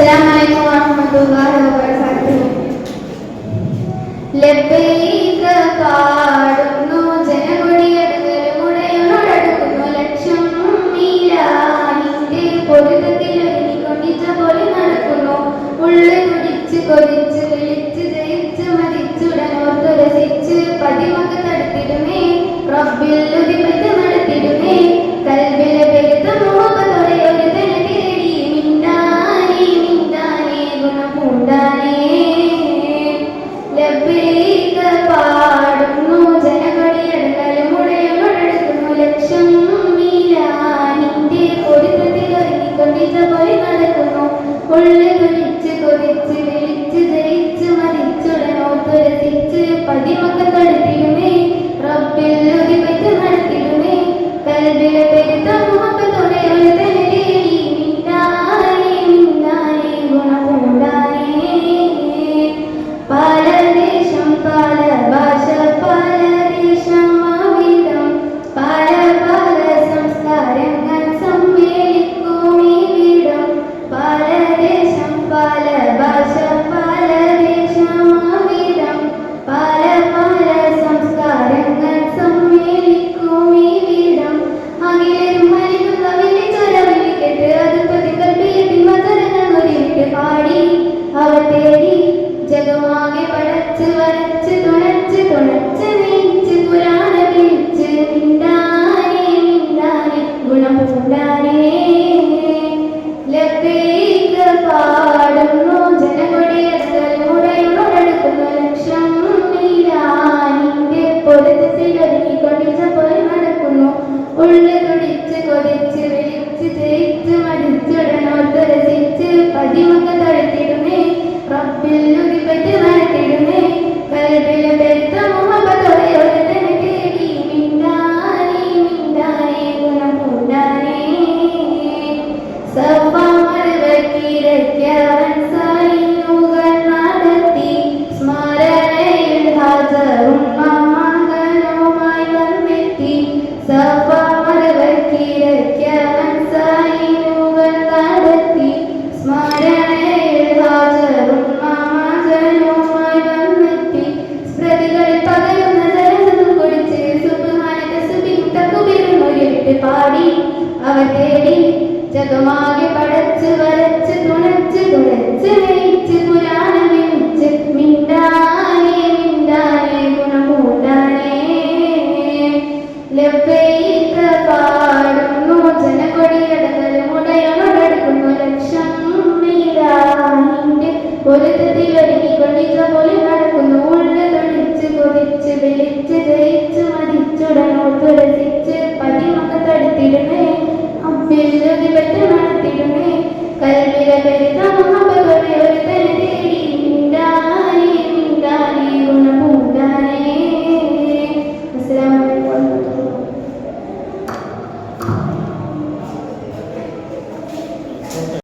അസ്സലാമു അലൈക്കും വറഹ്മത്തുള്ളാഹി വബറകാതുഹു. ലബ്ബൈക പാടുന്നു ജനകൊടിയടുക്കുന്നു ലക്ഷം മീലാനിന്റെ പൊരുത്തത്തിൽ ഒരുങ്ങിക്കൊണ്ടിച്ച പോലെ നടക്കുന്നു. ഉള്ളു കുടിച്ച് കൊതിച്ച് വിളിച്ച് ജയിച്ച് മതിച്ചുടനോർത്തു രസിച്ച് പതിമൊക്കെ തടുത്തിടുമേ റബ്ബിൽ ഉദിപ്പറ്റ് നടത്തിടുമേ കൽബിലെ പെരുത്ത മോഹത്തോടെ ഒരു തന്നെ തേടി മിണ്ടാനേ മിണ്ടാനേ ഗുണപൂണ്ടാനേ. ലബ്ബൈക പാടുന്നു ജനകൊടിയടുക്കലും ഉടയോടടുക്കുന്നു ലക്ഷം മീലാനിന്റെ പൊരുത്തത്തിൽ ഒരുങ്ങിക്കൊണ്ടിച്ച പോലെ നടക്കുന്നു. ഉള്ളു കുടിച്ച് കൊതിച്ച് വിളിച്ച് ജയിച്ച് മതിച്ചുടനോർത്തു രസിച്ച് പതിമൊക്കെ തടുത്തിടുമേ റബ്ബിൽ ഉദിപ്പറ്റ് നടത്തിടുമേ കൽബിലെ പെരുത്ത മോഹത്തോടെ ഒരു തന്നെ തേടി മിണ്ടാനേ മിണ്ടാനേ ഗുണപൂണ്ടാനേ. പല ദേശം പല ഭാഷ പല ദേശം അവിധം പല പല സംസ്കാരങ്ങൾ സമ്മേളിക്കും ഇവിടം. പല ദേശം പല ഭാഷ പല ദേശം അവിധം പല പല സംസ്കാരങ്ങൾ സമ്മേളിക്കും ഇവിടം. അഖിലരും മലിനുള്ള വിളിച്ചൊര വിളിക്കെട്ട് അത് പ്രതികൽപ്പിയതിൽ മതരങ്ങൾ ഒരിട്ട് പാടി അവർ തേടി ജഗമാകെ പടച്ച് വരച്ച് തുണച്ച് തുണച്ച് നെയ്ച്ച് പുരാണ വിളിച്ച് മിണ്ടാനേ മിണ്ടാനേ ഗുണപൂണ്ടാനേ. ലബ്ബൈക പാടുന്നു ജനകൊടിയടുക്കലും ഉടയോടടുക്കുന്നു ലക്ഷം മീലാനിന്റെ പൊരുത്തത്തിൽ ഒരുങ്ങിക്കൊണ്ടിച്ച പോലെ നടക്കുന്നു. ഉള്ളു തുടിച്ച് കൊതിച്ച് വിളിച്ച് ജയിച്ച് മടിച്ചുടനോർത്ത് രസിച്ച് പതിമൊക്കെ തടുത്തിടുമേ റബ്ബിൽ ഉദിപ്പറ്റ് നടത്തിടുമേ കൽബിലെ പെരുത്ത മുഹബത്തോടെ ഒരു തന്നെ തേടി മിണ്ടാനേ മിണ്ടാനേ ഗുണപൂണ്ടാനേ. സഫ മറുവക്കിരയ്ക്കവൻ സൈനുകൾ നടത്തി സ്മരണയിൽ ഹാജറും മകനുമായി വന്നെത്തി. സഫ മറുവക്കിരയ്ക്കവൻ സൈനുകൾ നടത്തി സ്മരണയിൽ ഹാജറും മകനുമായി വന്നെത്തി. സ്മൃതികളിൽ പകരുന്ന ജലസതും കുടിച്ച് സുബ്ഹാനക സുബ്ഹിൻ തക്ബീറും ഉയർത്തി പാടി അവർ തേടി ജഗമാകെ പടച്ച് വരച്ച് തുണച്ച് തുണച്ച്